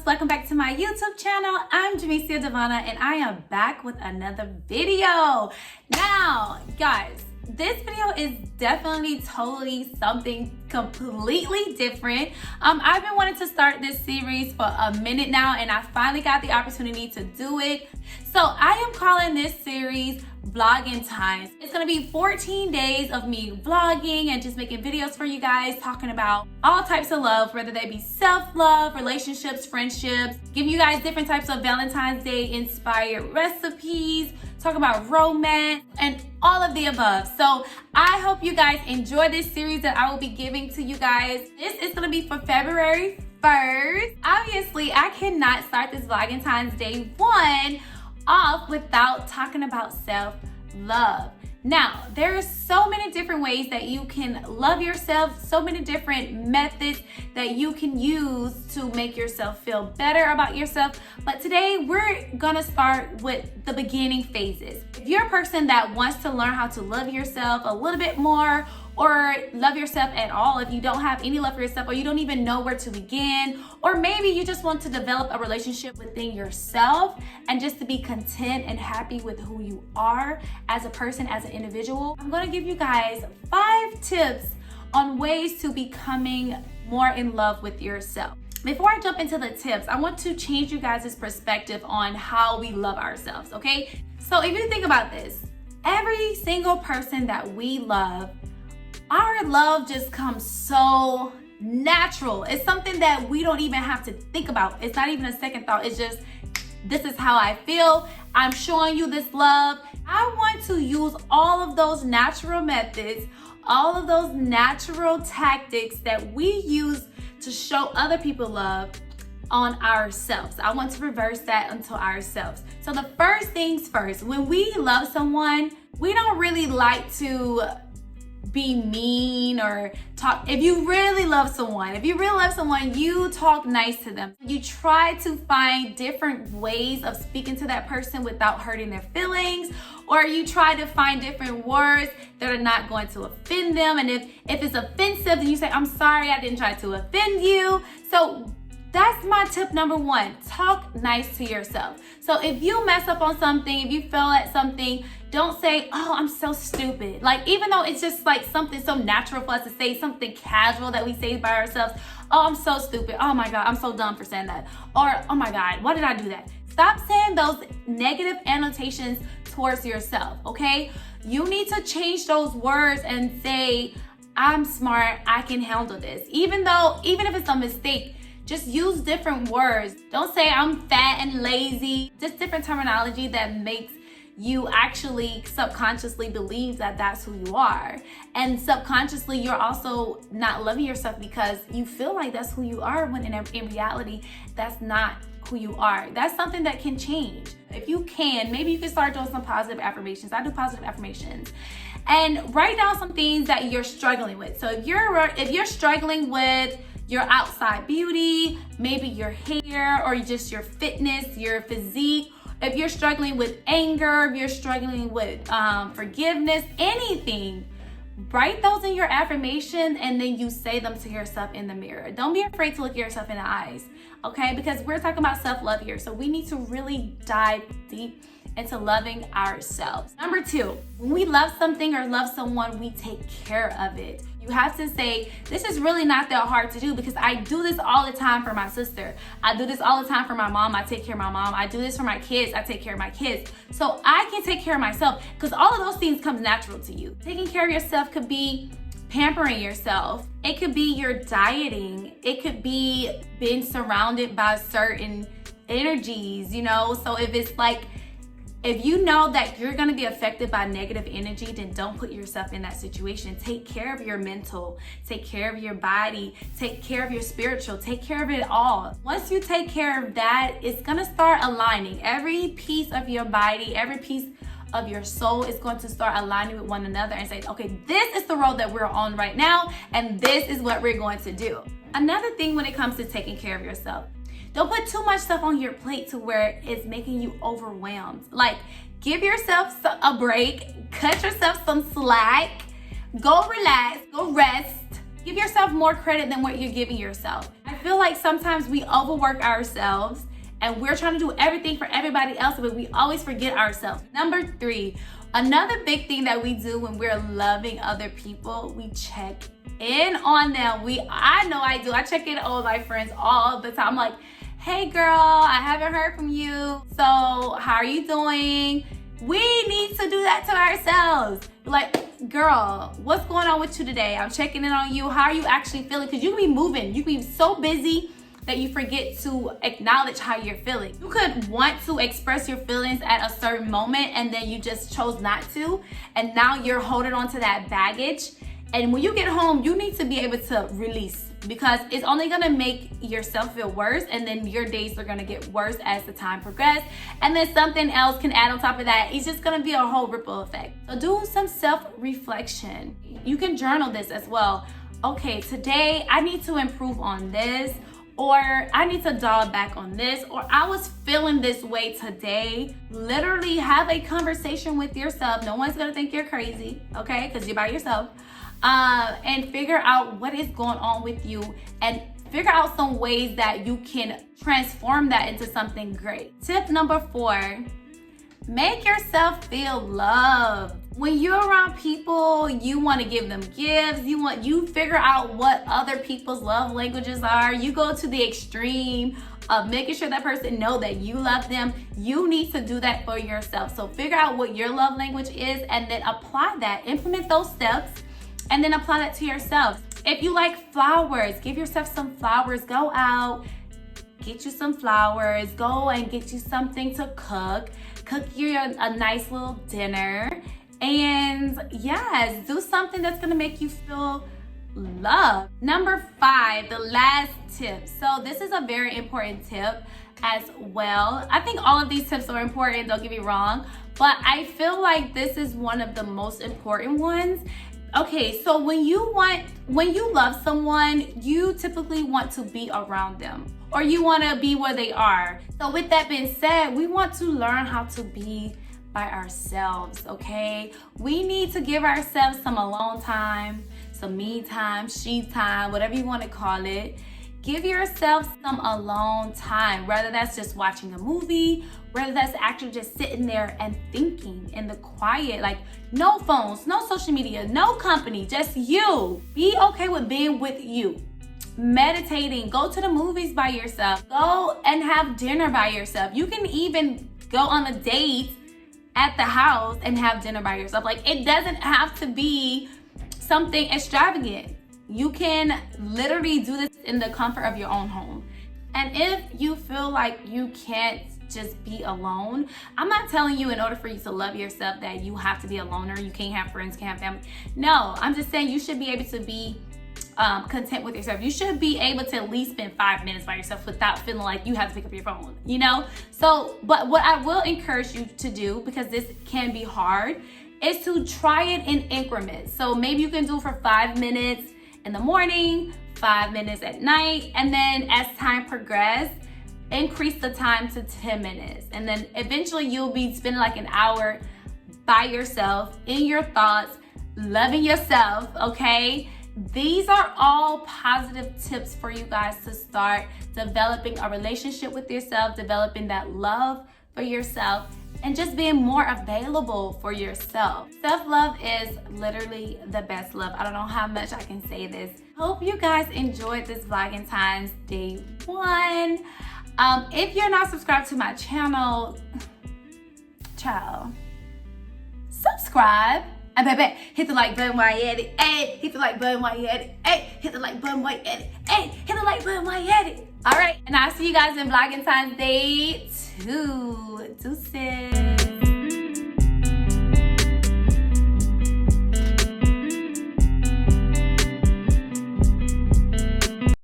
welcome back to my YouTube channel. I'm Jamesia Devana and I am back with another video. Now, guys, this video is definitely totally something completely different. I've been wanting to start this series for a minute now and I finally got the opportunity to do it. So I am calling this series Vlogentines. It's gonna be 14 days of me vlogging and just making videos for you guys, talking about all types of love, whether they be self-love, relationships, friendships, giving you guys different types of Valentine's Day inspired recipes, talk about romance, and all of the above. So I hope you guys enjoy this series that I will be giving to you guys. This is gonna be for February 1st. Obviously, I cannot start this Vlogentines Day 1 off without talking about self-love. Now, there are so many different ways that you can love yourself, so many different methods that you can use to make yourself feel better about yourself. But today we're gonna start with the beginning phases. If you're a person that wants to learn how to love yourself a little bit more, or love yourself at all, if you don't have any love for yourself or you don't even know where to begin, or maybe you just want to develop a relationship within yourself and just to be content and happy with who you are as a person, as an individual, I'm gonna give you guys 5 tips on ways to becoming more in love with yourself. Before I jump into the tips, I want to change you guys' perspective on how we love ourselves, okay? So if you think about this, every single person that we love, our love just comes so natural. It's something that we don't even have to think about. It's not even a second thought. It's just, this is how I feel. I'm showing you this love. I want to use all of those natural methods, all of those natural tactics that we use to show other people love on ourselves. I want to reverse that onto ourselves. So the first things first, when we love someone, we don't really like to be mean or talk. If you really love someone, you talk nice to them. You try to find different ways of speaking to that person without hurting their feelings, or you try to find different words that are not going to offend them. And if it's offensive, then you say, I'm sorry, I didn't try to offend you. So that's my tip number 1. Talk nice to yourself. So if you mess up on something, if you fail at something, don't say, oh, I'm so stupid. Like, even though it's just like something so natural for us to say, something casual that we say by ourselves. Oh, I'm so stupid. Oh my God, I'm so dumb for saying that. Or, oh my God, why did I do that? Stop saying those negative annotations towards yourself, okay? You need to change those words and say, I'm smart, I can handle this. Even if it's a mistake, just use different words. Don't say I'm fat and lazy. Just different terminology that makes you actually subconsciously believe that that's who you are. And subconsciously, you're also not loving yourself because you feel like that's who you are when in reality, that's not who you are. That's something that can change. If you can, maybe you can start doing some positive affirmations. I do positive affirmations. And write down some things that you're struggling with. So if you're struggling with your outside beauty, maybe your hair, or just your fitness, your physique, if you're struggling with anger, if you're struggling with forgiveness, anything, write those in your affirmations and then you say them to yourself in the mirror. Don't be afraid to look at yourself in the eyes, okay? Because we're talking about self-love here. So we need to really dive deep into loving ourselves. Number 2, when we love something or love someone, we take care of it. You have to say, this is really not that hard to do because I do this all the time for my sister. I do this all the time for my mom. I take care of my mom. I do this for my kids. I take care of my kids. So I can take care of myself because all of those things come natural to you. Taking care of yourself could be pampering yourself. It could be your dieting. It could be being surrounded by certain energies, you know? So if you know that you're gonna be affected by negative energy, then don't put yourself in that situation. Take care of your mental, take care of your body, take care of your spiritual, take care of it all. Once you take care of that, it's gonna start aligning. Every piece of your body, every piece of your soul is going to start aligning with one another and say, okay, this is the road that we're on right now, and this is what we're going to do. Another thing when it comes to taking care of yourself, don't put too much stuff on your plate to where it's making you overwhelmed. Like, give yourself a break, cut yourself some slack, go relax, go rest. Give yourself more credit than what you're giving yourself. I feel like sometimes we overwork ourselves and we're trying to do everything for everybody else, but we always forget ourselves. Number 3, another big thing that we do when we're loving other people, we check in on them. I know I do. I check in on my friends all the time. I'm like, hey girl, I haven't heard from you. So how are you doing? We need to do that to ourselves. Like, girl, what's going on with you today? I'm checking in on you. How are you actually feeling? Because you can be moving. You can be so busy that you forget to acknowledge how you're feeling. You could want to express your feelings at a certain moment and then you just chose not to. And now you're holding on to that baggage. And when you get home, you need to be able to release, because it's only gonna make yourself feel worse, and then your days are gonna get worse as the time progresses, and then something else can add on top of that. It's just gonna be a whole ripple effect. So do some self-reflection. You can journal this as well. Okay, today I need to improve on this, or I need to dial back on this, or I was feeling this way today. Literally have a conversation with yourself. No one's gonna think you're crazy, okay? Because you're by yourself. And figure out what is going on with you and figure out some ways that you can transform that into something great. Tip number 4, make yourself feel loved. When you're around people, you want to give them gifts. You figure out what other people's love languages are. You go to the extreme of making sure that person know that you love them. You need to do that for yourself. So figure out what your love language is and then apply that. Implement those steps and then apply that to yourself. If you like flowers, give yourself some flowers. Go out, get you some flowers. Go and get you something to cook. Cook you a nice little dinner. And yes, do something that's gonna make you feel loved. Number 5, the last tip. So this is a very important tip as well. I think all of these tips are important, don't get me wrong, but I feel like this is one of the most important ones. Okay, so when you love someone, you typically want to be around them, or you want to be where they are. So with that being said, we want to learn how to be by ourselves, okay? We need to give ourselves some alone time, some me time, she time, whatever you want to call it. Give yourself some alone time, whether that's just watching a movie, whether that's actually just sitting there and thinking in the quiet, like no phones, no social media, no company, just you. Be okay with being with you. Meditating, go to the movies by yourself, go and have dinner by yourself. You can even go on a date at the house and have dinner by yourself. Like, it doesn't have to be something extravagant. You can literally do this in the comfort of your own home. And if you feel like you can't just be alone, I'm not telling you in order for you to love yourself that you have to be a loner, you can't have friends, can't have family. No, I'm just saying you should be able to be content with yourself. You should be able to at least spend 5 minutes by yourself without feeling like you have to pick up your phone, you know? So, but what I will encourage you to do, because this can be hard, is to try it in increments. So maybe you can do it for 5 minutes in the morning, 5 minutes at night, and then as time progresses, increase the time to 10 minutes. And then eventually you'll be spending like an hour by yourself, in your thoughts, loving yourself, okay? These are all positive tips for you guys to start developing a relationship with yourself, developing that love for yourself, and just being more available for yourself. Self-love is literally the best love. I don't know how much I can say this. Hope you guys enjoyed this Vlogentines day 1. If you're not subscribed to my channel, child, subscribe. And baby, hit the like button while you're at it. Hey, hit the like button while you're at it. Hey, hit the like button while you're at it. Hey, hit the like button while you're at it. All right, and I'll see you guys in Vlogentines day 2. Deuces.